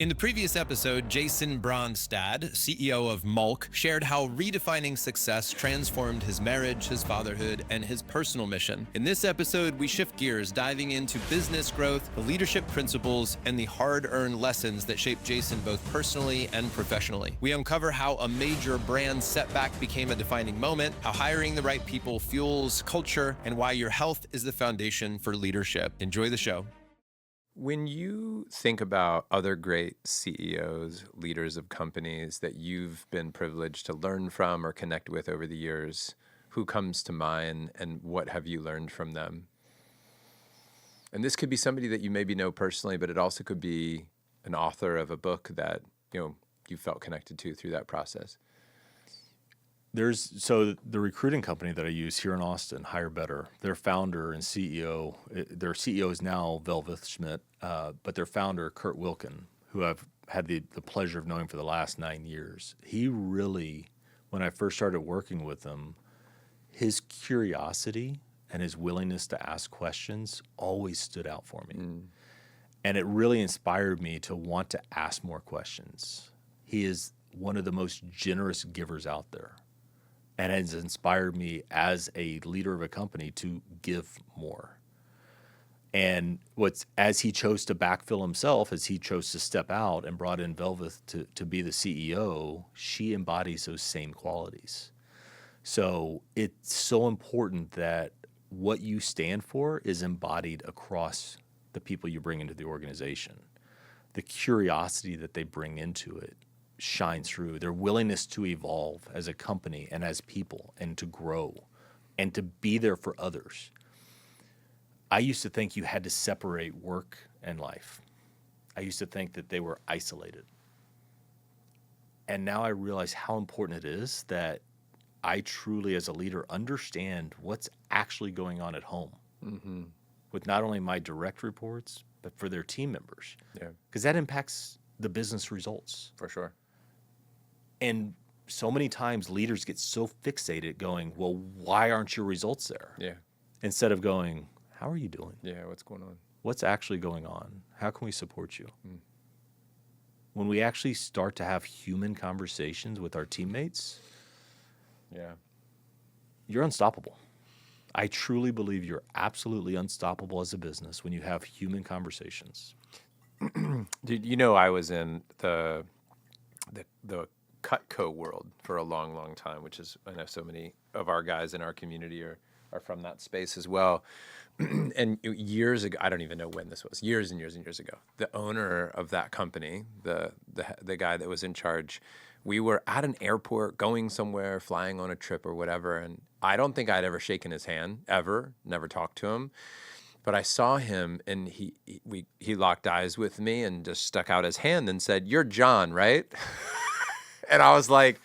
In the previous episode, Jason Bronstad, CEO of MALK, shared how redefining success transformed his marriage, his fatherhood, and his personal mission. In this episode, we shift gears, diving into business growth, the leadership principles, and the hard-earned lessons that shaped Jason both personally and professionally. We uncover how a major brand setback became a defining moment, how hiring the right people fuels culture, and why your health is the foundation for leadership. Enjoy the show. When you think about other great CEOs, leaders of companies that you've been privileged to learn from or connect with over the years, who comes to mind and what have you learned from them? And this could be somebody that you maybe know personally, but it also could be an author of a book that, you felt connected to through that process. So the recruiting company that I use here in Austin, Hire Better, their founder and CEO, their CEO is now Velvet Schmidt, but their founder, Kurt Wilkin, who I've had the pleasure of knowing for the last 9 years, he really, when I first started working with him, his curiosity and his willingness to ask questions always stood out for me. And it really inspired me to want to ask more questions. He is one of the most generous givers out there, and has inspired me as a leader of a company to give more. And as he chose to backfill himself, as he chose to step out and brought in Velvet to be the CEO, she embodies those same qualities. So it's so important that what you stand for is embodied across the people you bring into the organization. The curiosity that they bring into it shines through. Their willingness to evolve as a company and as people and to grow and to be there for others. I used to think you had to separate work and life. I used to think that they were isolated. And now I realize how important it is that I truly, as a leader, understand what's actually going on at home with not only my direct reports, but for their team members. Yeah. Because that impacts the business results. For sure. And so many times leaders get so fixated going, well, why aren't your results there? Yeah. Instead of going, how are you doing? Yeah, what's going on? What's actually going on? How can we support you? When we actually start to have human conversations with our teammates, you're unstoppable. I truly believe you're absolutely unstoppable as a business when you have human conversations. Dude, I was in the Cutco world for a long, long time, which is, I know so many of our guys in our community are from that space as well. And years ago, I don't even know when this was, years and years and years ago, the owner of that company, the guy that was in charge, we were at an airport going somewhere, flying on a trip or whatever, and I don't think I'd ever shaken his hand, ever, never talked to him. But I saw him, and he locked eyes with me and just stuck out his hand and said, "You're John, right?" And I was like,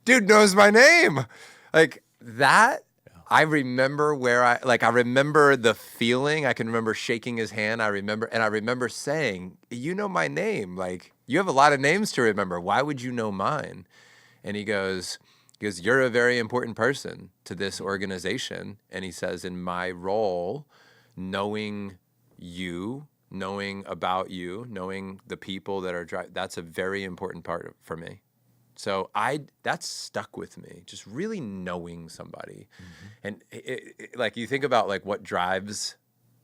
dude knows my name. Like that, I remember I remember the feeling. I can remember shaking his hand. I remember saying, "You know my name. Like, you have a lot of names to remember. Why would you know mine?" And he goes, "You're a very important person to this organization." And he says, in my role, knowing you, knowing about you, knowing the people that are driving, that's a very important part for me. So that's stuck with me, just really knowing somebody. And like you think about like what drives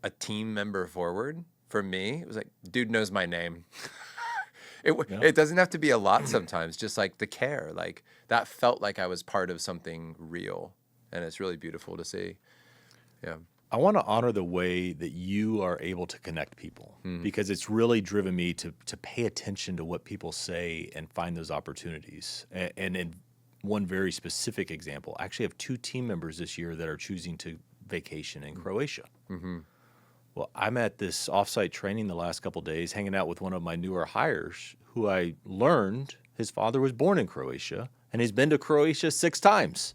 a team member forward. For me, it was like, dude knows my name. It doesn't have to be a lot sometimes, just like the care. Like that felt like I was part of something real, and it's really beautiful to see. Yeah. I want to honor the way that you are able to connect people because it's really driven me to pay attention to what people say and find those opportunities. And in one very specific example, I actually have 2 team members this year that are choosing to vacation in Croatia. Well, I'm at this offsite training the last couple of days, hanging out with one of my newer hires who I learned his father was born in Croatia and he's been to Croatia 6 times.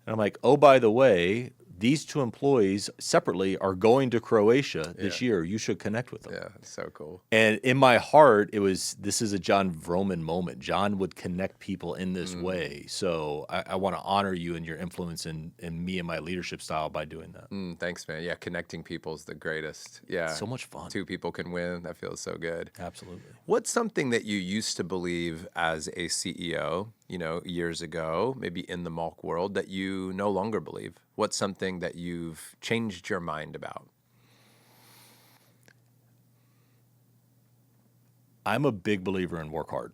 And I'm like, oh, by the way, these two employees separately are going to Croatia this year. You should connect with them. Yeah, so cool. And in my heart, this is a John Vroman moment. John would connect people in this way. So I want to honor you and your influence in me and my leadership style by doing that. Thanks, man. Yeah, connecting people is the greatest. Yeah. So much fun. Two people can win. That feels so good. Absolutely. What's something that you used to believe as a CEO, years ago, maybe in the MALK world, that you no longer believe? What's something that you've changed your mind about? I'm a big believer in work hard.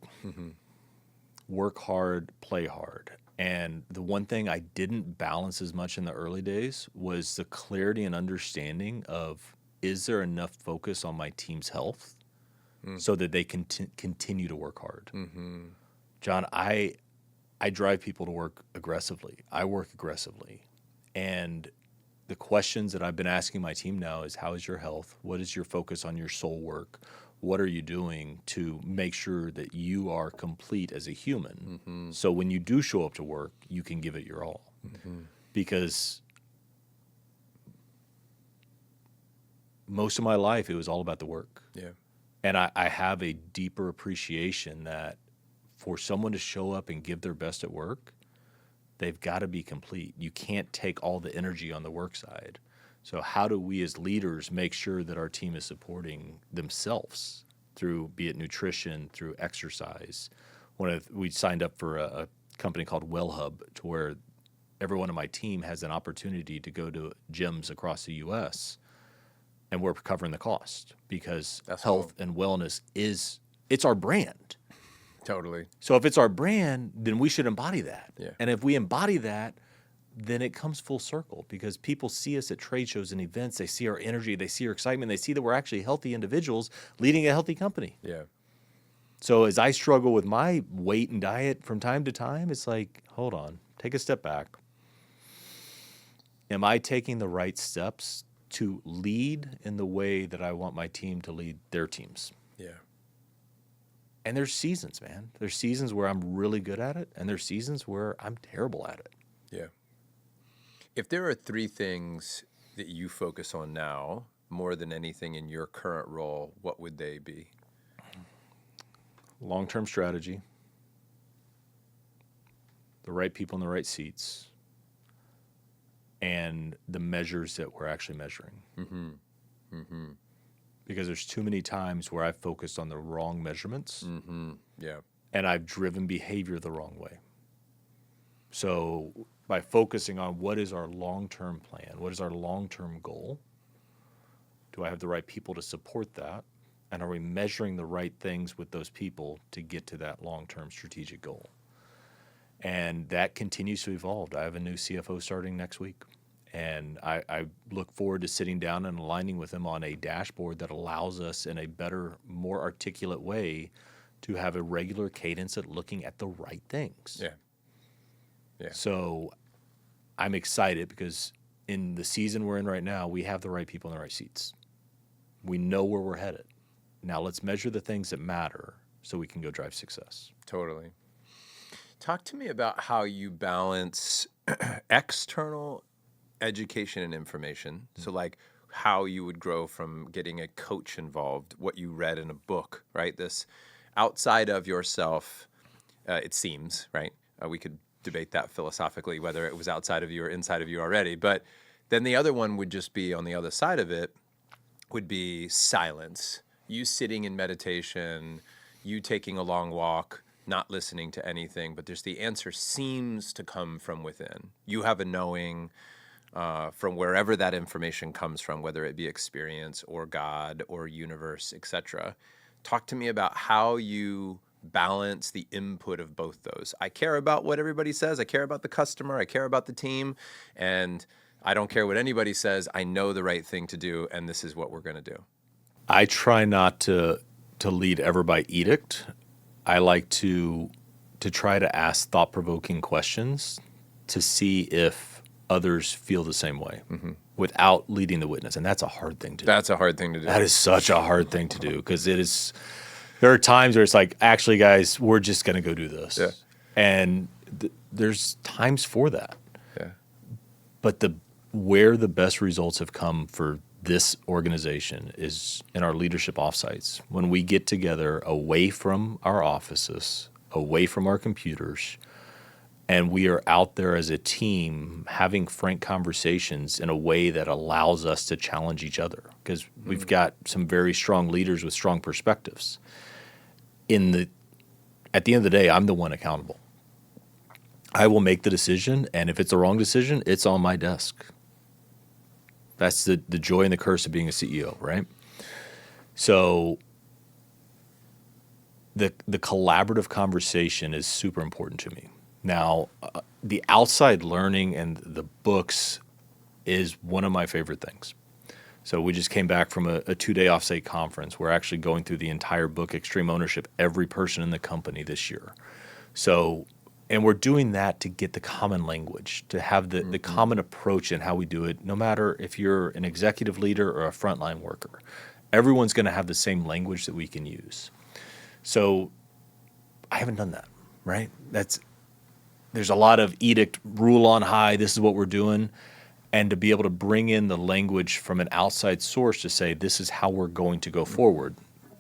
Work hard, play hard. And the one thing I didn't balance as much in the early days was the clarity and understanding of, is there enough focus on my team's health so that they can continue to work hard? John, I drive people to work aggressively. I work aggressively. And the questions that I've been asking my team now is, how is your health? What is your focus on your soul work? What are you doing to make sure that you are complete as a human? So when you do show up to work, you can give it your all. Because most of my life, it was all about the work. Yeah. And I have a deeper appreciation that for someone to show up and give their best at work, they've got to be complete. You can't take all the energy on the work side. So how do we as leaders make sure that our team is supporting themselves through, be it nutrition, through exercise? We signed up for a company called WellHub, to where everyone on my team has an opportunity to go to gyms across the U.S., and we're covering the cost because health and wellness it's our brand. Totally. So if it's our brand, then we should embody that. Yeah. And if we embody that, then it comes full circle, because people see us at trade shows and events. They see our energy. They see our excitement. They see that we're actually healthy individuals leading a healthy company. Yeah. So as I struggle with my weight and diet from time to time, it's like, hold on, take a step back. Am I taking the right steps to lead in the way that I want my team to lead their teams? Yeah. And there's seasons, man. There's seasons where I'm really good at it, and there's seasons where I'm terrible at it. Yeah. If there are three things that you focus on now more than anything in your current role, what would they be? Long-term strategy, the right people in the right seats, and the measures that we're actually measuring. Because there's too many times where I've focused on the wrong measurements, Yeah. and I've driven behavior the wrong way. So by focusing on what is our long-term plan, what is our long-term goal, do I have the right people to support that? And are we measuring the right things with those people to get to that long-term strategic goal? And that continues to evolve. I have a new CFO starting next week. And I look forward to sitting down and aligning with him on a dashboard that allows us in a better, more articulate way to have a regular cadence at looking at the right things. Yeah. Yeah. So I'm excited because in the season we're in right now, we have the right people in the right seats. We know where we're headed. Now let's measure the things that matter so we can go drive success. Totally. Talk to me about how you balance external education and information. So like how you would grow from getting a coach involved, what you read in a book, right? This outside of yourself, it seems, right? We could debate that philosophically, whether it was outside of you or inside of you already. But then the other one would just be on the other side of it would be silence. You sitting in meditation, you taking a long walk, not listening to anything, but there's the answer seems to come from within. You have a knowing from wherever that information comes from, whether it be experience or God or universe, etc. Talk to me about how you balance the input of both those. I care about what everybody says. I care about the customer. I care about the team. And I don't care what anybody says. I know the right thing to do, and this is what we're going to do. I try not to lead ever by edict. I like to try to ask thought-provoking questions to see if others feel the same way without leading the witness. And that's a hard thing to do. That's a hard thing to do. That is such a hard thing to do because there are times where it's like, actually, guys, we're just going to go do this. Yeah. And there's times for that. Yeah. But the where the best results have come for this organization is in our leadership offsites. When we get together away from our offices, away from our computers, and we are out there as a team having frank conversations in a way that allows us to challenge each other, because we've got some very strong leaders with strong perspectives. At the end of the day, I'm the one accountable. I will make the decision, and if it's the wrong decision, it's on my desk. That's the joy and the curse of being a CEO, right? So the collaborative conversation is super important to me. Now, the outside learning and the books is one of my favorite things. So we just came back from a 2-day offsite conference. We're actually going through the entire book, Extreme Ownership, every person in the company this year. So, and we're doing that to get the common language, to have the common approach in how we do it, no matter if you're an executive leader or a frontline worker. Everyone's going to have the same language that we can use. So I haven't done that, right? There's a lot of edict, rule on high, this is what we're doing. And to be able to bring in the language from an outside source to say, this is how we're going to go forward,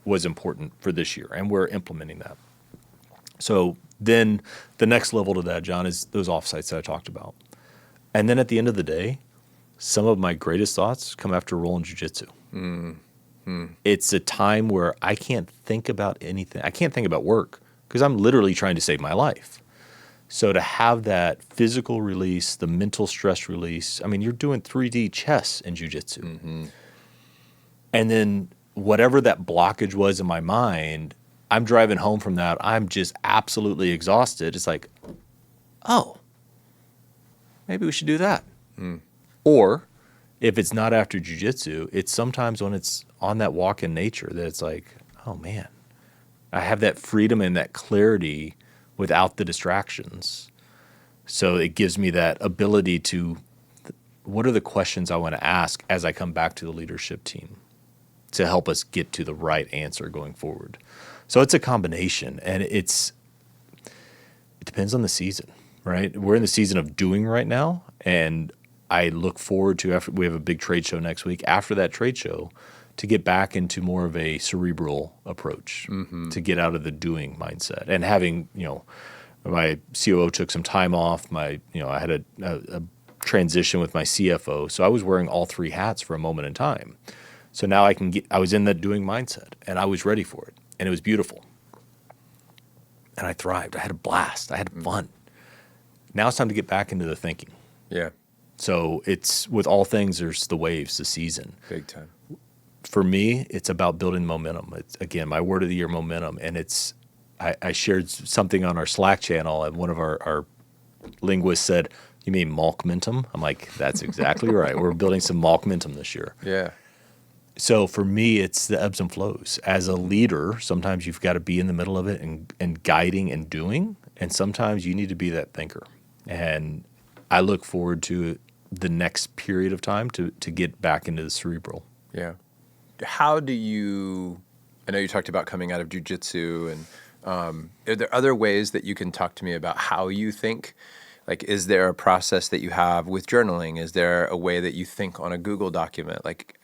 was important for this year. And we're implementing that. So then the next level to that, John, is those offsites that I talked about. And then at the end of the day, some of my greatest thoughts come after rolling jiu-jitsu. It's a time where I can't think about anything. I can't think about work because I'm literally trying to save my life. So to have that physical release, the mental stress release, I mean, you're doing 3D chess in jiu-jitsu. And then whatever that blockage was in my mind, I'm driving home from that. I'm just absolutely exhausted. It's like, oh, maybe we should do that. Or if it's not after jiu-jitsu, it's sometimes when it's on that walk in nature that it's like, oh man, I have that freedom and that clarity without the distractions. So it gives me that ability to, what are the questions I want to ask as I come back to the leadership team to help us get to the right answer going forward. So it's a combination, and it depends on the season, right? We're in the season of doing right now, and I look forward to, after we have a big trade show next week, after that trade show, to get back into more of a cerebral approach, to get out of the doing mindset. And having, my COO took some time off. I had a transition with my CFO, so I was wearing all 3 hats for a moment in time. So now I was in that doing mindset, and I was ready for it, and it was beautiful. And I thrived. I had a blast. I had fun. Now it's time to get back into the thinking. Yeah. So it's, with all things, there's the waves, the season. Big time. For me, it's about building momentum. It's, again, my word of the year, momentum. And I shared something on our Slack channel, and one of our linguists said, "You mean MALK-mentum?" I'm like, that's exactly right. We're building some MALK-mentum this year. Yeah. So for me, it's the ebbs and flows. As a leader, sometimes you've got to be in the middle of it and guiding and doing, and sometimes you need to be that thinker. And I look forward to the next period of time to get back into the cerebral. Yeah. How do you, I know you talked about coming out of jiu-jitsu, and are there other ways that you can talk to me about how you think? Like, is there a process that you have with journaling? Is there a way that you think on a Google document? Like,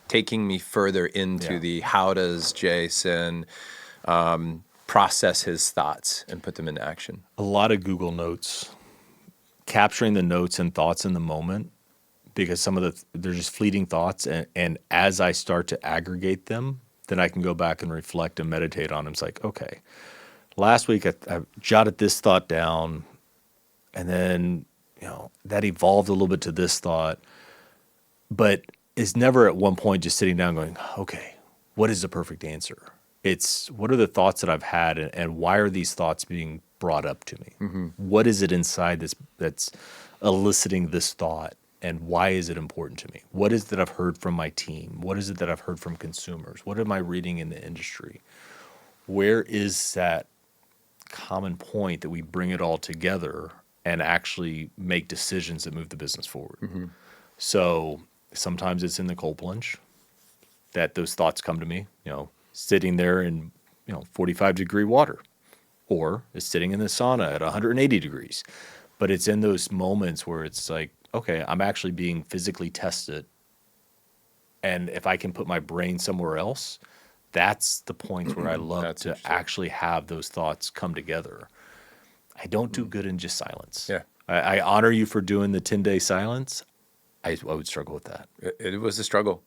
taking me further into the how does Jason process his thoughts and put them into action? A lot of Google Notes, capturing the notes and thoughts in the moment, because they're just fleeting thoughts. And as I start to aggregate them, then I can go back and reflect and meditate on them. It's like, okay, last week I jotted this thought down, and then, that evolved a little bit to this thought, but it's never at one point just sitting down going, okay, what is the perfect answer? It's, what are the thoughts that I've had, and why are these thoughts being brought up to me? What is it inside that's eliciting this thought, and why is it important to me? What is it that I've heard from my team? What is it that I've heard from consumers? What am I reading in the industry? Where is that common point that we bring it all together and actually make decisions that move the business forward? So sometimes it's in the cold plunge that those thoughts come to me, sitting there in 45-degree water, or it's sitting in the sauna at 180 degrees. But it's in those moments where it's like, okay, I'm actually being physically tested. And if I can put my brain somewhere else, that's the point where I love That's to interesting. actually have those thoughts come together. I don't do good in just silence. Yeah. I honor you for doing the 10-day silence. I would struggle with that. It was a struggle.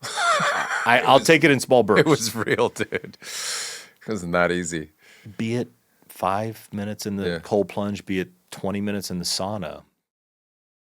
I'll take it in small bursts. It was real, dude. It wasn't that easy. Be it 5 minutes in the cold plunge, be it 20 minutes in the sauna.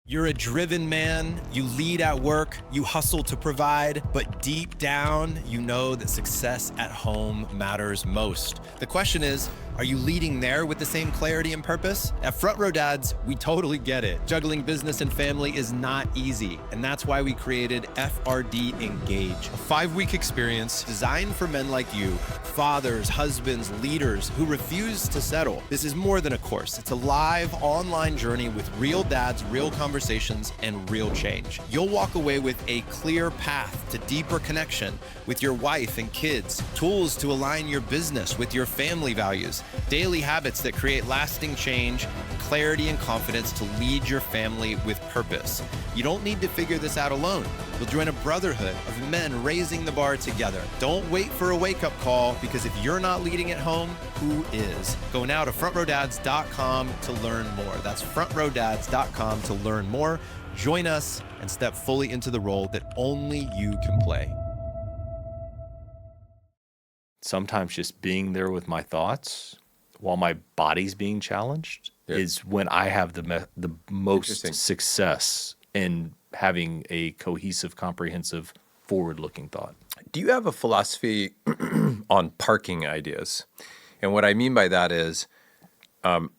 You're a driven man, you lead at work, you hustle to provide, but deep down, you know that success at home matters most. The question is, are you leading there with the same clarity and purpose? At Front Row Dads, we totally get it. Juggling business and family is not easy, and that's why we created FRD Engage, a 5-week experience designed for men like you, fathers, husbands, leaders who refuse to settle. This is more than a course. It's a live online journey with real dads, real conversations, and real change. You'll walk away with a clear path to deeper connection with your wife and kids, tools to align your business with your family values, daily habits that create lasting change, clarity and confidence to lead your family with purpose. You don't need to figure this out alone. You'll join a brotherhood of men raising the bar together. Don't wait for a wake-up call, because if you're not leading at home, who is? Go now to frontrowdads.com to learn more. That's frontrowdads.com to learn more. Join us and step fully into the role that only you can play. Sometimes just being there with my thoughts while my body's being challenged is when I have the most success in having a cohesive, comprehensive, forward-looking thought. Do you have a philosophy on parking ideas? And what I mean by that is, on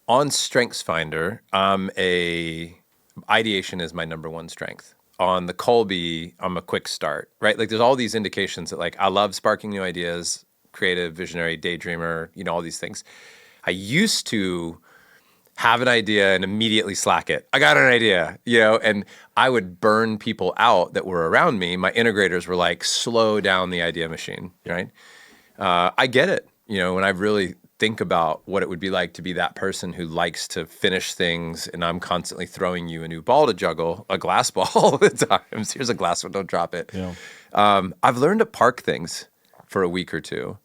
StrengthsFinder, ideation is my number one strength. On the Colby, I'm a quick start, right? Like, there's all these indications that, like, I love sparking new ideas, creative, visionary, daydreamer, all these things. I used to have an idea and immediately slack it. I got an idea, and I would burn people out that were around me. My integrators were like, slow down the idea machine, right? I get it, when I really think about what it would be like to be that person who likes to finish things, and I'm constantly throwing you a new ball to juggle, a glass ball all the time. Here's a glass one, don't drop it. Yeah. I've learned to park things for a week or two.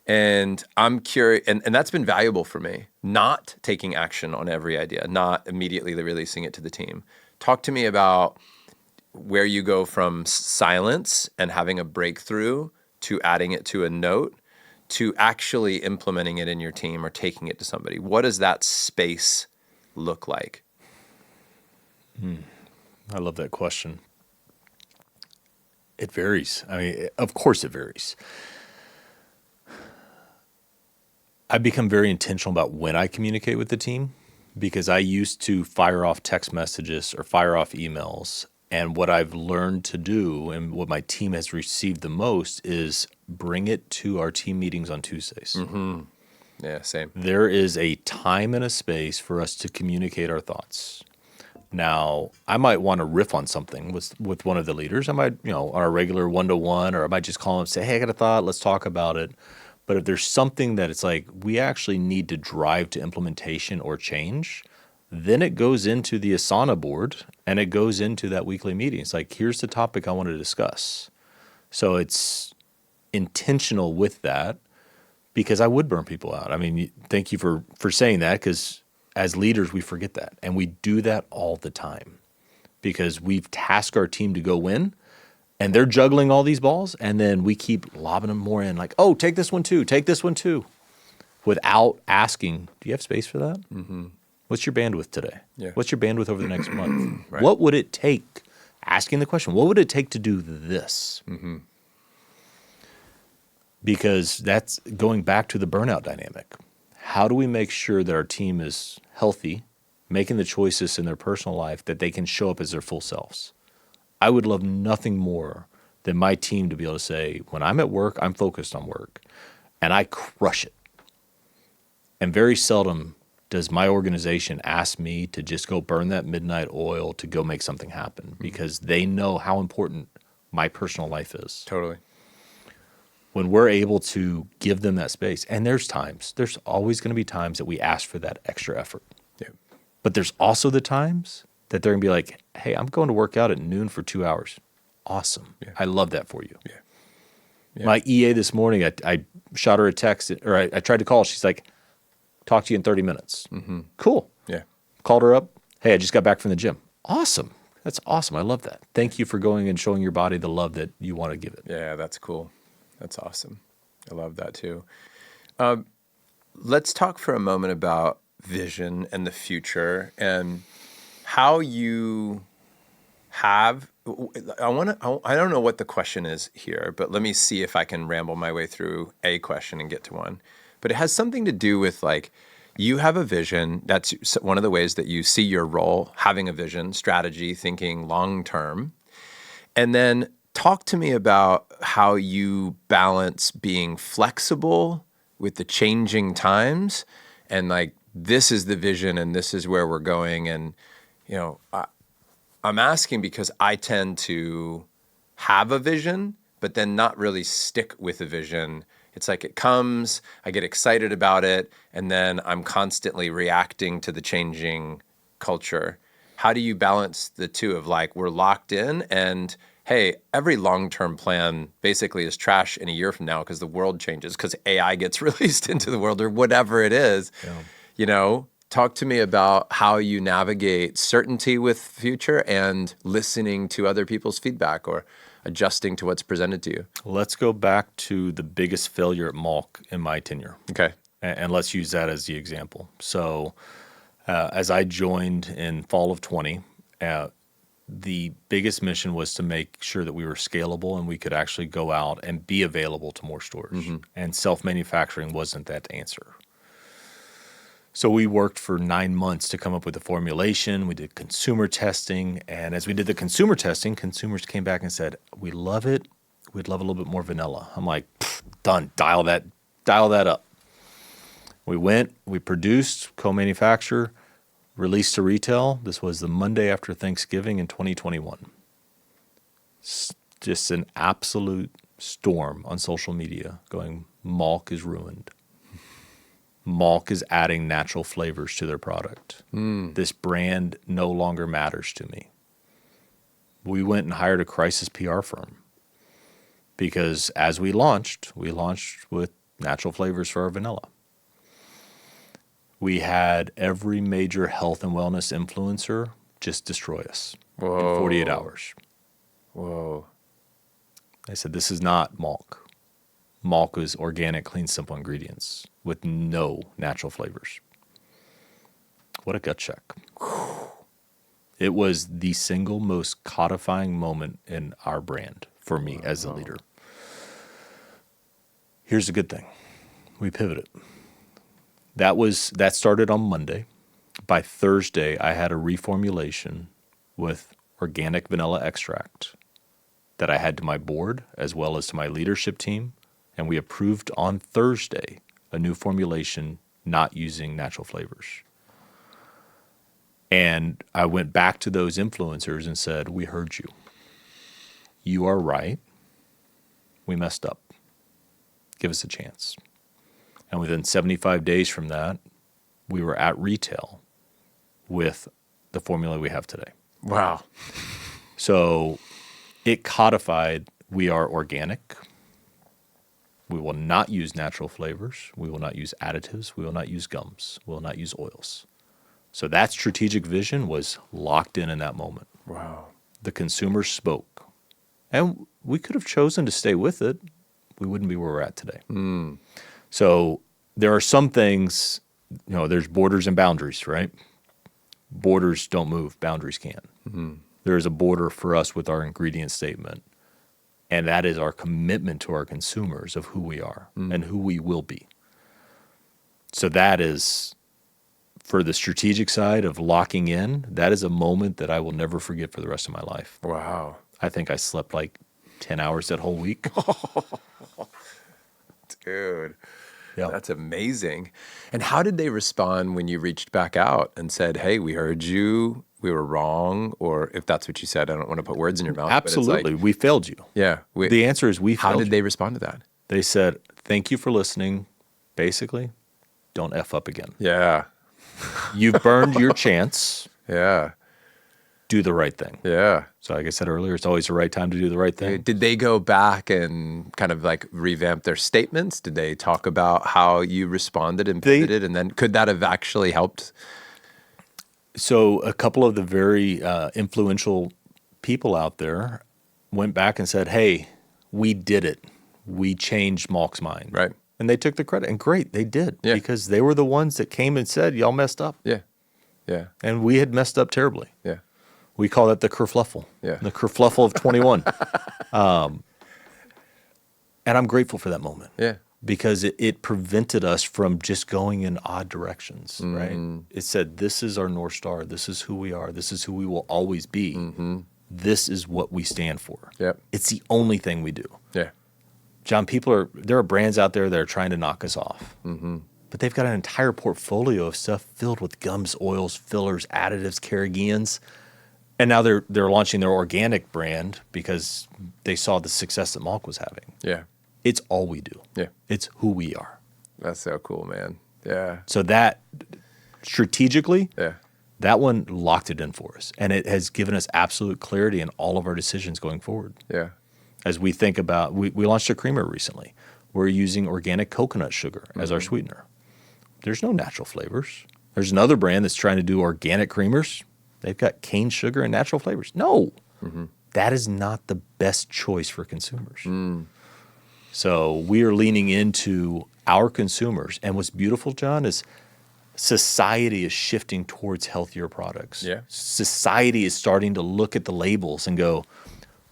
And I'm curious, and that's been valuable for me, not taking action on every idea, not immediately releasing it to the team. Talk to me about where you go from silence and having a breakthrough to adding it to a note to actually implementing it in your team or taking it to somebody. What does that space look like? I love that question. It varies. I mean, of course it varies. I've become very intentional about when I communicate with the team, because I used to fire off text messages or fire off emails. And what I've learned to do, and what my team has received the most, is bring it to our team meetings on Tuesdays. Mm-hmm. Yeah, same. There is a time and a space for us to communicate our thoughts. Now, I might want to riff on something with one of the leaders. I might, on our regular one-to-one, or I might just call them and say, hey, I got a thought, let's talk about it. But if there's something that it's like we actually need to drive to implementation or change, then it goes into the Asana board and it goes into that weekly meeting. It's like, here's the topic I want to discuss. So it's intentional with that, because I would burn people out. I mean, thank you for saying that, because as leaders, we forget that. And we do that all the time because we've tasked our team to go win. And they're juggling all these balls, and then we keep lobbing them more in, like, oh, take this one too, without asking, do you have space for that? Mm-hmm. What's your bandwidth today? Yeah. What's your bandwidth over the next month? Right. What would it take? Asking the question, what would it take to do this? Mm-hmm. Because that's going back to the burnout dynamic. How do we make sure that our team is healthy, making the choices in their personal life that they can show up as their full selves? I would love nothing more than my team to be able to say, when I'm at work, I'm focused on work, and I crush it. And very seldom does my organization ask me to just go burn that midnight oil to go make something happen, because they know how important my personal life is. Totally. When we're able to give them that space, and there's always going to be times that we ask for that extra effort. Yeah. But there's also the times that they're going to be like, hey, I'm going to work out at noon for 2 hours. Awesome. Yeah. I love that for you. Yeah. Yeah. My EA this morning, I shot her a text, or I tried to call. She's like, talk to you in 30 minutes. Cool. Yeah. Called her up. Hey, I just got back from the gym. Awesome. That's awesome. I love that. Thank you for going and showing your body the love that you want to give it. Yeah, that's cool. That's awesome. I love that too. Let's talk for a moment about vision and the future and how you have. I don't know what the question is here, but let me see if I can ramble my way through a question and get to one. But it has something to do with like, you have a vision. That's one of the ways that you see your role, having a vision, strategy, thinking long term. And then talk to me about how you balance being flexible with the changing times and like, this is the vision and this is where we're going. And, you know, I'm asking because I tend to have a vision, but then not really stick with a vision. It's like it comes, I get excited about it, and then I'm constantly reacting to the changing culture. How do you balance the two of like, we're locked in and hey, every long-term plan basically is trash in a year from now because the world changes, because AI gets released into the world or whatever it is. Yeah. You know, talk to me about how you navigate certainty with future and listening to other people's feedback or adjusting to what's presented to you. Let's go back to the biggest failure at MALK in my tenure. Okay. And let's use that as the example. So as I joined in fall of 20, the biggest mission was to make sure that we were scalable and we could actually go out and be available to more stores. And self-manufacturing wasn't that answer. So we worked for 9 months to come up with a formulation. We did consumer testing. And as we did the consumer testing, consumers came back and said, we love it. We'd love a little bit more vanilla. I'm like, done. Dial that up. We went, we produced, co-manufacture, released to retail. This was the Monday after Thanksgiving in 2021. Just an absolute storm on social media going, MALK is ruined. MALK is adding natural flavors to their product. This brand no longer matters to me. We went and hired a crisis PR firm because as we launched with natural flavors for our vanilla. We had every major health and wellness influencer just destroy us in 48 hours. Whoa. I said, this is not MALK. MALK is organic, clean, simple ingredients with no natural flavors. What a gut check. It was the single most codifying moment in our brand for me as a leader. Here's the good thing. We pivoted. That started on Monday. By Thursday, I had a reformulation with organic vanilla extract that I had to my board as well as to my leadership team. And we approved on Thursday a new formulation not using natural flavors. And I went back to those influencers and said, we heard you. You are right. We messed up. Give us a chance. And within 75 days from that, we were at retail with the formula we have today. Wow. So it codified, we are organic. We will not use natural flavors. We will not use additives. We will not use gums. We will not use oils. So that strategic vision was locked in that moment. Wow. The consumer spoke. And we could have chosen to stay with it. We wouldn't be where we're at today. So there are some things, there's borders and boundaries, right? Borders don't move, boundaries can. There is a border for us with our ingredient statement. And that is our commitment to our consumers of who we are and who we will be. So that is, for the strategic side of locking in, that is a moment that I will never forget for the rest of my life. Wow. I think I slept like 10 hours that whole week. Dude, Yeah. that's amazing. And how did they respond when you reached back out and said, hey, we heard you, we were wrong? Or if that's what you said, I don't want to put words in your mouth. Absolutely. But it's like, we failed you. yeah. The answer is we failed How did you. they respond to that? They said, thank you for listening. Basically, don't F up again. Yeah. You've burned your chance. Yeah. do the right thing. Yeah. So like I said earlier, it's always the right time to do the right thing. Did they go back and kind of like revamp their statements? Did they talk about how you responded and pivoted? And then could that have actually helped? So a couple of the very influential people out there went back and said, hey, we did it. We changed MALK's mind. Right. And they took the credit. And great, they did. Yeah. Because they were the ones that came and said, y'all messed up. Yeah. Yeah. And we had messed up terribly. Yeah. We call that the kerfluffle. Yeah. The kerfluffle of 21. And I'm grateful for that moment. Yeah. Because it prevented us from just going in odd directions, right? It said, this is our North Star. This is who we are. This is who we will always be. This is what we stand for. Yep. It's the only thing we do. Yeah. John, there are brands out there that are trying to knock us off. But they've got an entire portfolio of stuff filled with gums, oils, fillers, additives, carrageenans. And now they're launching their organic brand because they saw the success that MALK was having. Yeah. It's all we do. Yeah. It's who we are. That's so cool, man. Yeah. So that strategically, Yeah. that one locked it in for us. And it has given us absolute clarity in all of our decisions going forward. Yeah. As we think about, we launched a creamer recently. We're using organic coconut sugar as our sweetener. There's no natural flavors. There's another brand that's trying to do organic creamers. They've got cane sugar and natural flavors. No, that is not the best choice for consumers. So we are leaning into our consumers. And what's beautiful, John, is society is shifting towards healthier products. Yeah. Society is starting to look at the labels and go,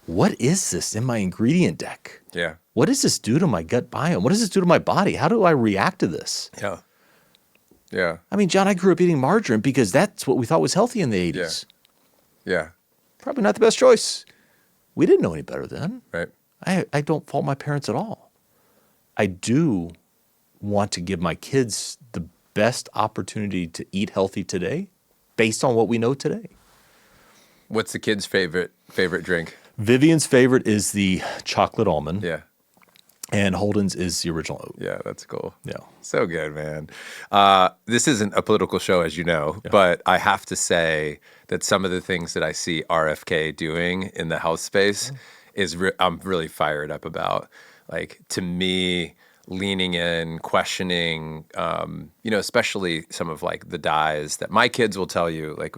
what is this in my ingredient deck? Yeah. What does this do to my gut biome? What does this do to my body? How do I react to this? Yeah. Yeah. I mean, John, I grew up eating margarine because that's what we thought was healthy in the 80s. Yeah. Probably not the best choice. We didn't know any better then. Right. I don't fault my parents at all. I do want to give my kids the best opportunity to eat healthy today based on what we know today. What's the kid's favorite drink? Vivian's favorite is the chocolate almond. Yeah. And Holden's is the original oat. Yeah, that's cool. Yeah. So good, man. This isn't a political show, as you know, but I have to say that some of the things that I see RFK doing in the health space is I'm really fired up about. Like, to me, leaning in, questioning, especially some of like the dyes that my kids will tell you, like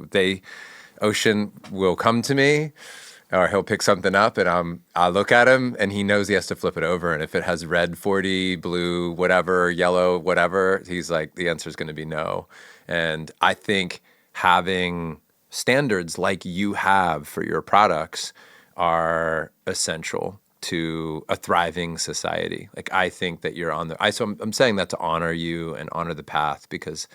Ocean will come to me, or he'll pick something up and I look at him and he knows he has to flip it over. And if it has red 40, blue, whatever, yellow, whatever, he's like, the answer is going to be no. And I think having standards like you have for your products are essential to a thriving society. Like, I think that you're on so I'm saying that to honor you and honor the path, because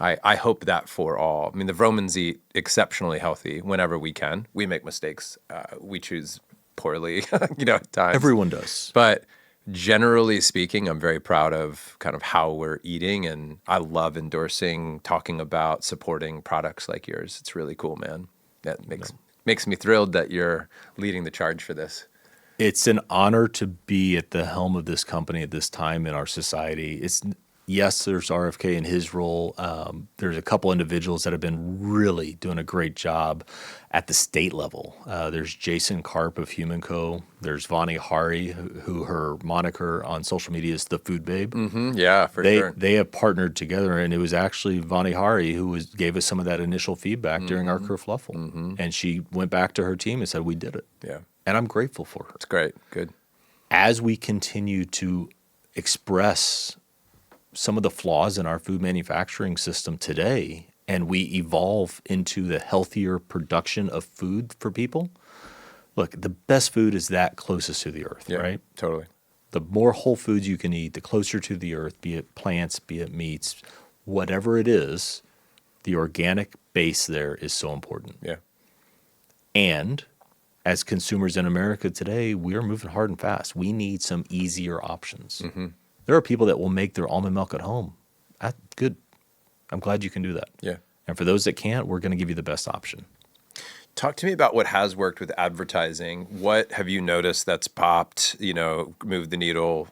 I hope that for all. I mean, the Romans eat exceptionally healthy whenever we can. We make mistakes. We choose poorly, at times. Everyone does. But generally speaking, I'm very proud of kind of how we're eating, and I love endorsing, talking about, supporting products like yours. It's really cool, man. That makes me thrilled that you're leading the charge for this. It's an honor to be at the helm of this company at this time in our society. Yes, there's RFK in his role. There's a couple individuals that have been really doing a great job at the state level. There's Jason Karp of Human Co. There's Vani Hari, who her moniker on social media is the Food Babe. Yeah, for sure. They have partnered together, and it was actually Vani Hari who gave us some of that initial feedback during our kerfluffle. And she went back to her team and said, we did it. Yeah. And I'm grateful for her. It's great. Good. As we continue to express some of the flaws in our food manufacturing system today, and we evolve into the healthier production of food for people, look, the best food is that closest to the earth, right? Totally. The more whole foods you can eat, the closer to the earth, be it plants, be it meats, whatever it is, the organic base there is so important. Yeah. And as consumers in America today, we are moving hard and fast. We need some easier options. There are people that will make their almond milk at home. Good. I'm glad you can do that. Yeah. And for those that can't, we're going to give you the best option. Talk to me about what has worked with advertising. What have you noticed that's popped, moved the needle,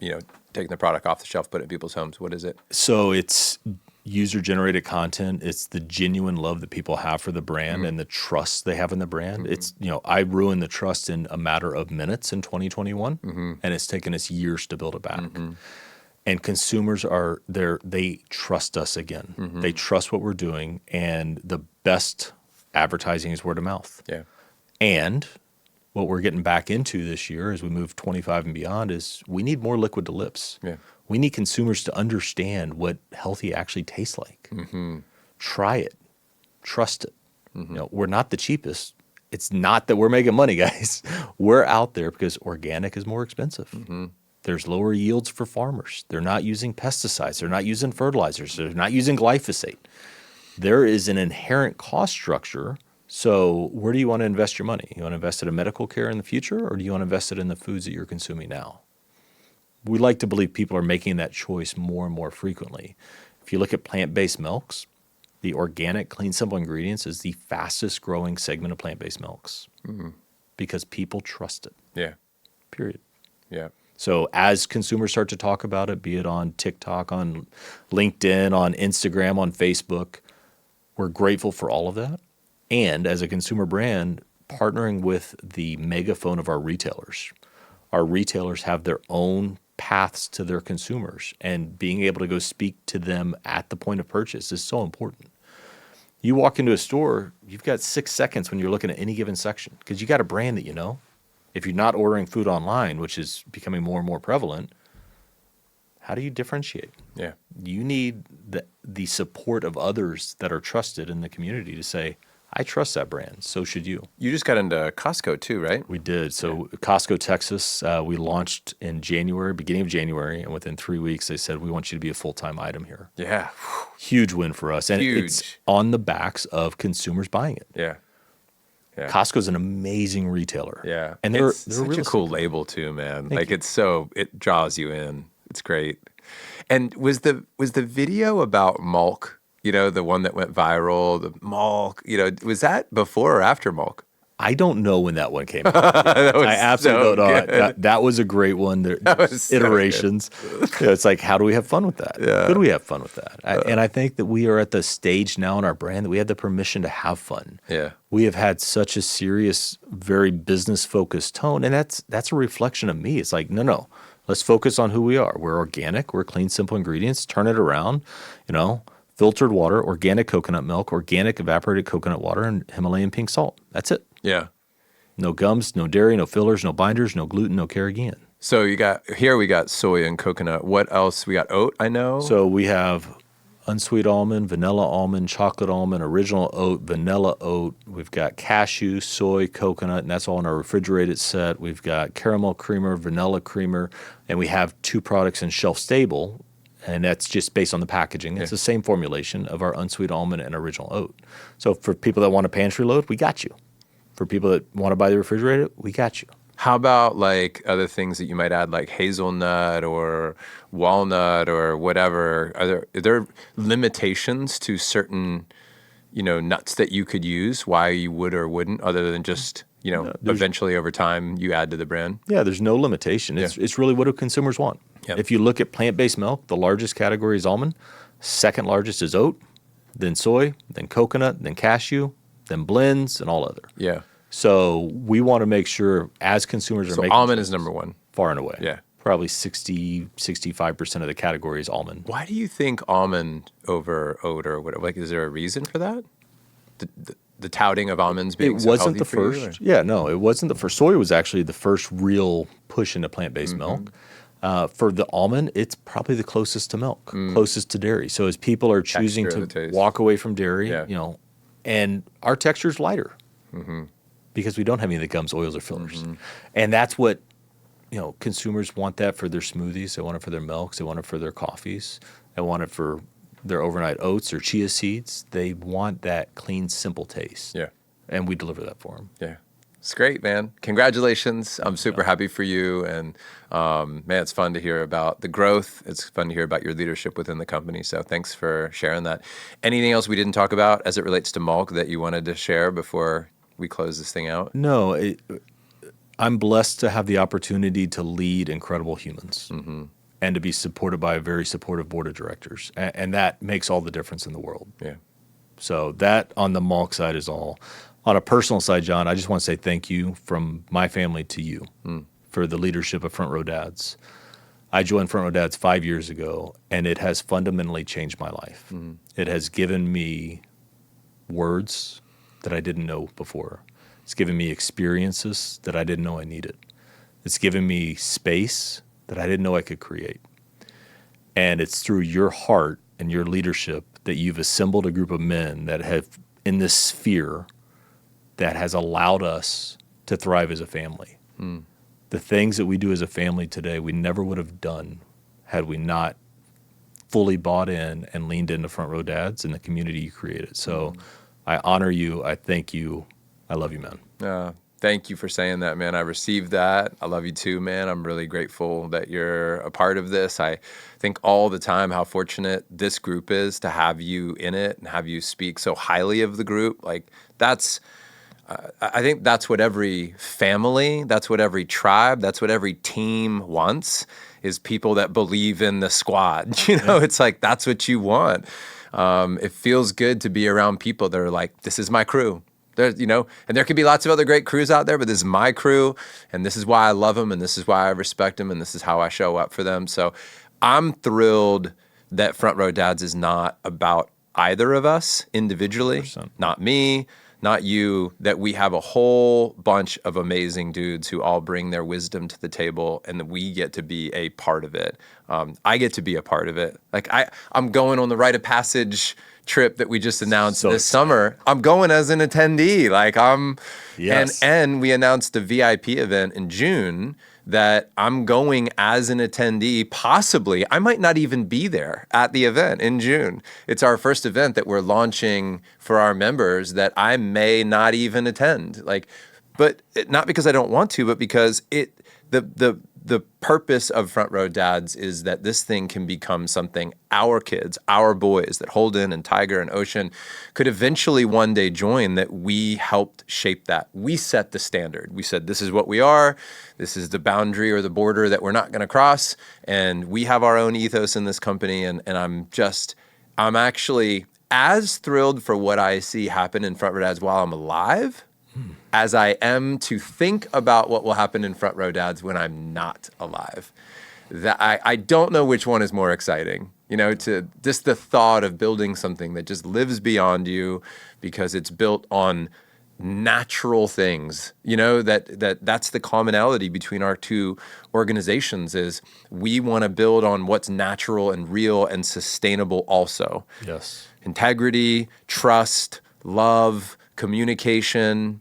taking the product off the shelf, put it in people's homes? What is it? So it's user-generated content. It's the genuine love that people have for the brand and the trust they have in the brand. It's, I ruined the trust in a matter of minutes in 2021, and it's taken us years to build it back. And consumers they trust us again. They trust what we're doing, and the best advertising is word of mouth. Yeah. And what we're getting back into this year as we move 25 and beyond is we need more liquid to lips. Yeah. We need consumers to understand what healthy actually tastes like. Try it. Trust it. We're not the cheapest. It's not that we're making money, guys. We're out there because organic is more expensive. There's lower yields for farmers. They're not using pesticides. They're not using fertilizers. They're not using glyphosate. There is an inherent cost structure. So where do you want to invest your money? You want to invest it in medical care in the future, or do you want to invest it in the foods that you're consuming now? We like to believe people are making that choice more and more frequently. If you look at plant-based milks, the organic, clean, simple ingredients is the fastest growing segment of plant-based milks because people trust it. Yeah. Period. Yeah. So as consumers start to talk about it, be it on TikTok, on LinkedIn, on Instagram, on Facebook, we're grateful for all of that. And as a consumer brand, partnering with the megaphone of our retailers. Our retailers have their own paths to their consumers, and being able to go speak to them at the point of purchase is so important. You walk into a store, you've got 6 seconds when you're looking at any given section because you got a brand that you know. If you're not ordering food online, which is becoming more and more prevalent, how do you differentiate? Yeah. You need the support of others that are trusted in the community to say, I trust that brand. So should you. You just got into Costco too, right? We did. So Costco, Texas, we launched in January, beginning of January, and within 3 weeks, they said, we want you to be a full-time item here. Yeah. Huge win for us. And Huge. it's on the backs of consumers buying it. Yeah. Yeah. Costco's an amazing retailer. Yeah. And they're such a really cool label too, man. Thank you. It draws you in. It's great. And was the video about MALK, the one that went viral, the MALK, was that before or after MALK? I don't know when that one came out. That was I absolutely so don't know. good. That was a great one. was so Iterations. It's like, how do we have fun with that? Yeah. Could we have fun with that? And I think that we are at the stage now in our brand that we have the permission to have fun. Yeah. We have had such a serious, very business-focused tone, and that's a reflection of me. It's like, no. Let's focus on who we are. We're organic. We're clean, simple ingredients. Turn it around. Filtered water, organic coconut milk, organic evaporated coconut water, and Himalayan pink salt. That's it. Yeah. No gums, no dairy, no fillers, no binders, no gluten, no carrageenan. So we got soy and coconut. What else? We got oat, I know. So we have unsweet almond, vanilla almond, chocolate almond, original oat, vanilla oat. We've got cashew, soy, coconut, and that's all in our refrigerated set. We've got caramel creamer, vanilla creamer, and we have 2 products in shelf stable, and that's just based on the packaging. It's the same formulation of our unsweet almond and original oat. So for people that want a pantry load, we got you. For people that want to buy the refrigerated, we got you. How about like other things that you might add, like hazelnut or walnut or whatever? Are there limitations to certain, nuts that you could use? Why you would or wouldn't, other than just, eventually over time you add to the brand? Yeah, there's no limitation. It's really what do consumers want. Yep. If you look at plant-based milk, the largest category is almond, second largest is oat, then soy, then coconut, then cashew, then blends, and all other. Yeah. So we want to make sure as consumers are So making almond choices, is number one. far and away. Yeah. Probably 65% of the category is almond. Why do you think almond over oat or whatever? Like, is there a reason for that? The touting of almonds being It so wasn't healthy the for first. you, Yeah, no, it wasn't the first. Soy was actually the first real push into plant-based milk. For the almond, it's probably the closest to milk, closest to dairy. So as people are choosing Texture, the to taste. walk away from dairy, Yeah. and our texture is lighter because we don't have any of the gums, oils, or fillers. And that's what, consumers want that for their smoothies. They want it for their milks. They want it for their coffees. They want it for their overnight oats or chia seeds. They want that clean, simple taste. Yeah. And we deliver that for them. Yeah. It's great, man. Congratulations. I'm super happy for you. And man, it's fun to hear about the growth. It's fun to hear about your leadership within the company. So thanks for sharing that. Anything else we didn't talk about as it relates to MALK that you wanted to share before we close this thing out? No, I'm blessed to have the opportunity to lead incredible humans. and to be supported by a very supportive board of directors. And that makes all the difference in the world. Yeah. So that on the MALK side is all. On a personal side, John, I just want to say thank you from my family to you for the leadership of Front Row Dads. I joined Front Row Dads 5 years ago, and it has fundamentally changed my life. It has given me words that I didn't know before. It's given me experiences that I didn't know I needed. It's given me space that I didn't know I could create. And it's through your heart and your leadership that you've assembled a group of men that have, in this sphere, that has allowed us to thrive as a family. The things that we do as a family today, we never would have done had we not fully bought in and leaned into Front Row Dads and the community you created. So I honor you. I thank you. I love you, man. Thank you for saying that, man. I received that. I love you too, man. I'm really grateful that you're a part of this. I think all the time how fortunate this group is to have you in it and have you speak so highly of the group. Like that's, I think that's what every family, that's what every tribe, that's what every team wants, is people that believe in the squad. You know, it's like, that's what you want. It feels good to be around people that are like, this is my crew. There's, you know, and there could be lots of other great crews out there, but this is my crew, and this is why I love them, and this is why I respect them, and this is how I show up for them. So I'm thrilled that Front Row Dads is not about either of us individually, 100%. Not me, not you, that we have a whole bunch of amazing dudes who all bring their wisdom to the table, and that we get to be a part of it. I get to be a part of it. Like I'm going on the rite of passage trip that we just announced this summer. I'm going as an attendee. Like and we announced a VIP event in June that I'm going as an attendee. Possibly, I might not even be there at the event in June. It's our first event that we're launching for our members that I may not even attend. Like, but not because I don't want to, but because the purpose of Front Row Dads is that this thing can become something our kids, our boys that Holden and Tiger and Ocean could eventually one day join, that we helped shape that. We set the standard. We said, this is what we are. This is the boundary or the border that we're not going to cross. And we have our own ethos in this company. And I'm actually as thrilled for what I see happen in Front Row Dads while I'm alive as I am to think about what will happen in Front Row Dads when I'm not alive. That I don't know which one is more exciting, you know, to just the thought of building something that just lives beyond you because it's built on natural things, you know, that's the commonality between our two organizations is we want to build on what's natural and real and sustainable also. Yes. Integrity, trust, love, communication,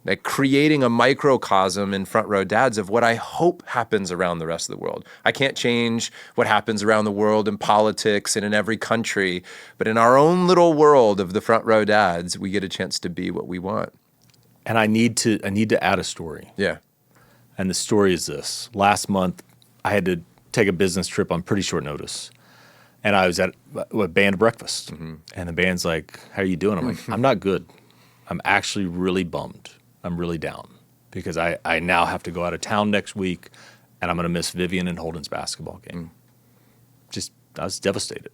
like creating a microcosm in Front Row Dads of what I hope happens around the rest of the world. I can't change what happens around the world in politics and in every country, but in our own little world of the Front Row Dads, we get a chance to be what we want. And I need to add a story. Yeah. And the story is this. Last month, I had to take a business trip on pretty short notice. And I was at a band breakfast. And the band's like, how are you doing? I'm like, I'm not good. I'm actually really bummed. I'm really down because I now have to go out of town next week, and I'm going to miss Vivian and Holden's basketball game. I was devastated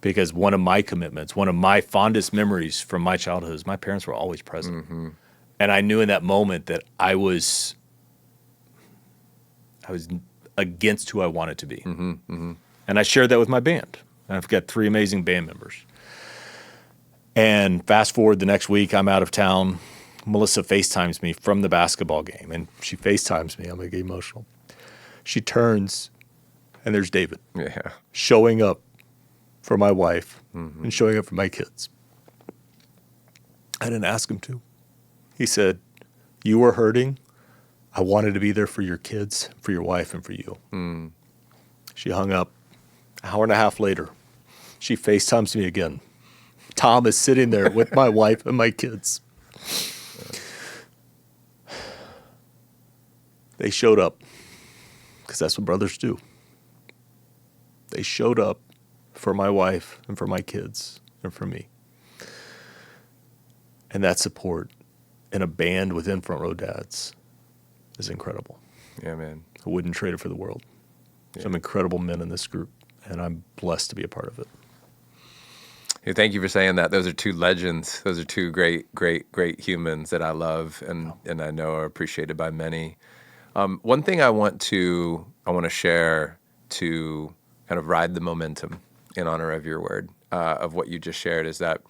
because one of my commitments, one of my fondest memories from my childhood is my parents were always present. And I knew in that moment that I was against who I wanted to be. And I shared that with my band. And I've got 3 amazing band members. And fast forward the next week, I'm out of town. Melissa FaceTimes me from the basketball game, and she FaceTimes me. I'm going to get emotional. She turns, and there's David showing up for my wife and showing up for my kids. I didn't ask him to. He said, you were hurting. I wanted to be there for your kids, for your wife, and for you. She hung up. An hour and a half later, she FaceTimes me again. Tom is sitting there with my wife and my kids. They showed up because that's what brothers do. They showed up for my wife and for my kids and for me. And that support in a band within Front Row Dads is incredible. Yeah, man. I wouldn't trade it for the world. some incredible men in this group, and I'm blessed to be a part of it. Hey, thank you for saying that. Those are two legends. Those are two great humans that I love and I know are appreciated by many. One thing I want to share to kind of ride the momentum in honor of your word, of what you just shared, is that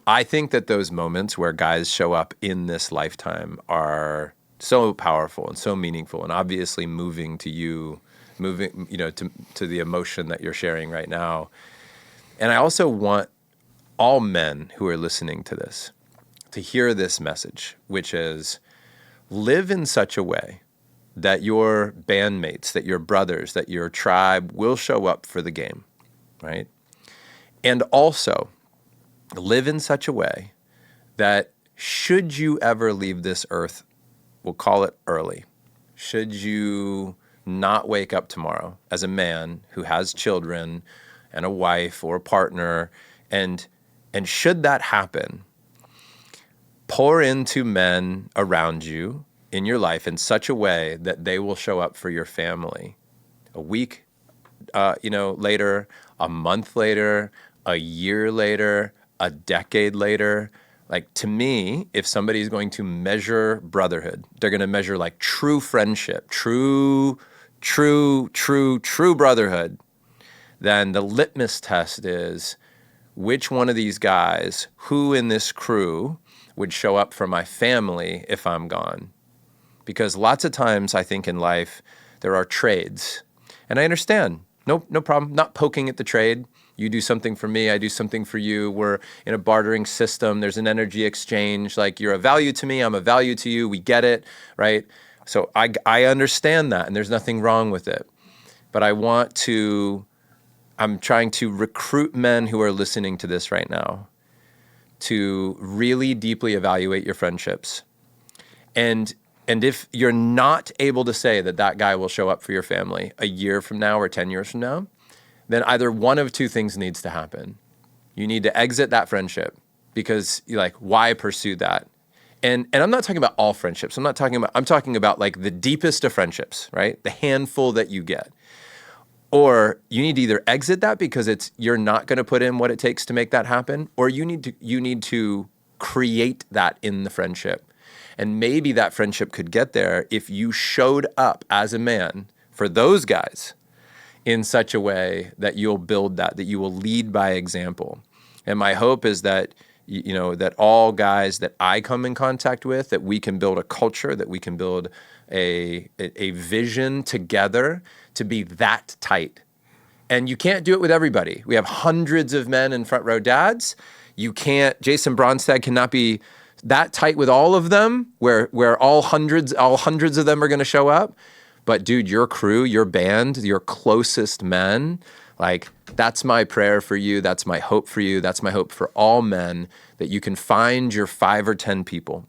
I think that those moments where guys show up in this lifetime are so powerful and so meaningful, and obviously moving, to the emotion that you're sharing right now. And I also want all men who are listening to this to hear this message, which is live in such a way that your bandmates, that your brothers, that your tribe will show up for the game, right? And also live in such a way that should you ever leave this earth, we'll call it early, should you not wake up tomorrow as a man who has children and a wife or a partner, and should that happen, pour into men around you in your life in such a way that they will show up for your family a week, later, a month later, a year later, a decade later. Like, to me, if somebody's going to measure brotherhood, they're going to measure like true friendship, true brotherhood, then the litmus test is which one of these guys, who in this crew would show up for my family if I'm gone. Because lots of times I think in life there are trades. And I understand, no problem, not poking at the trade. You do something for me, I do something for you. We're in a bartering system. There's an energy exchange. Like, you're a value to me, I'm a value to you. We get it, right? So I understand that, and there's nothing wrong with it. But I'm trying to recruit men who are listening to this right now to really deeply evaluate your friendships. And if you're not able to say that guy will show up for your family a year from now or 10 years from now, then either one of two things needs to happen. You need to exit that friendship, because you're like, why pursue that? And I'm not talking about all friendships. I'm talking about like the deepest of friendships, right? The handful that you get. Or you need to either exit that because you're not going to put in what it takes to make that happen, or you need to create that in the friendship. And maybe that friendship could get there if you showed up as a man for those guys in such a way that you'll build that you will lead by example. And my hope is that, that all guys that I come in contact with, that we can build a culture, that we can build a vision together to be that tight. And you can't do it with everybody. We have hundreds of men in front row dads. Jason Bronstad cannot be that tight with all of them, where all hundreds of them are going to show up. But dude, your crew, your band, your closest men, like, that's my prayer for you. That's my hope for you. That's my hope for all men, that you can find your 5 or 10 people.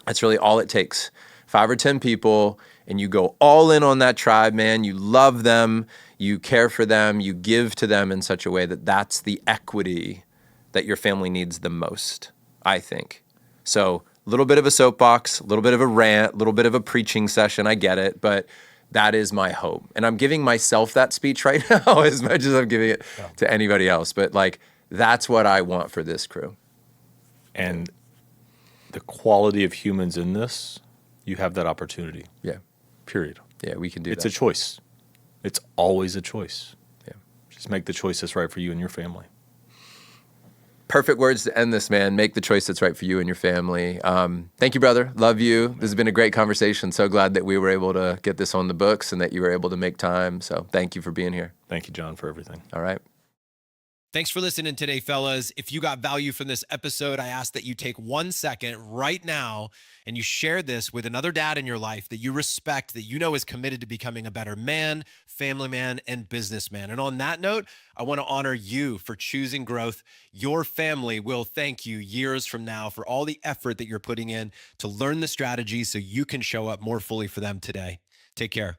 That's really all it takes. 5 or 10 people, and you go all in on that tribe, man. You love them, you care for them, you give to them in such a way that that's the equity that your family needs the most, I think. So a little bit of a soapbox, a little bit of a rant, a little bit of a preaching session, I get it, but that is my hope. And I'm giving myself that speech right now as much as I'm giving it to anybody else. But like, that's what I want for this crew. And the quality of humans in this, you have that opportunity. Yeah. Period. Yeah, we can do that. It's a choice. It's always a choice. Yeah. Just make the choice that's right for you and your family. Perfect words to end this, man. Make the choice that's right for you and your family. Thank you, brother. Love you. This has been a great conversation. So glad that we were able to get this on the books and that you were able to make time. So thank you for being here. Thank you, John, for everything. All right. Thanks for listening today, fellas. If you got value from this episode, I ask that you take 1 second right now and you share this with another dad in your life that you respect, that you know is committed to becoming a better man, family man, and businessman. And on that note, I want to honor you for choosing growth. Your family will thank you years from now for all the effort that you're putting in to learn the strategy so you can show up more fully for them today. Take care.